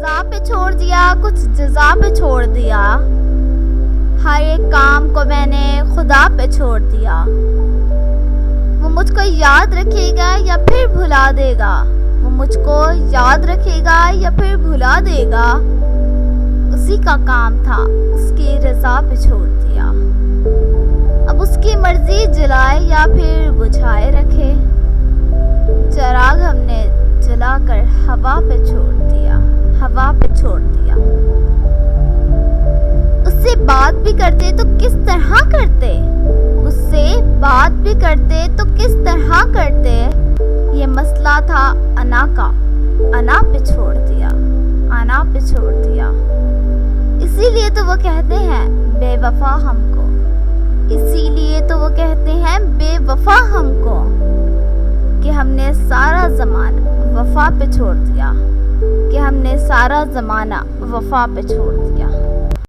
سزا پہ چھوڑ دیا، کچھ جزا پہ چھوڑ دیا، ہر ایک کام کو میں نے خدا پہ چھوڑ دیا۔ وہ مجھ کو یاد رکھے گا یا پھر بھلا دے گا، وہ مجھ کو یاد رکھے گا یا پھر بھلا دے گا، اسی کا کام تھا، اس کی رضا پہ چھوڑ دیا۔ اب اس کی مرضی جلائے یا پھر بجھائے رکھے، چراغ ہم نے جلا کر ہوا پہ چھوڑ دیا، ہوا پہ چھوڑ دیا۔ اس سے بات بھی کرتے تو کس طرح کرتے، اس سے بات بھی کرتے تو کس طرح کرتے، یہ مسئلہ تھا انا کا، انا پہ چھوڑ دیا، انا پہ چھوڑ دیا۔ اسی لیے تو وہ کہتے ہیں بے وفا ہم کو، اسی لیے تو وہ کہتے ہیں بے وفا ہم کو، کہ ہم نے سارا زمانہ وفا پہ چھوڑ دیا، کہ ہم نے سارا زمانہ وفا پہ چھوڑ دیا۔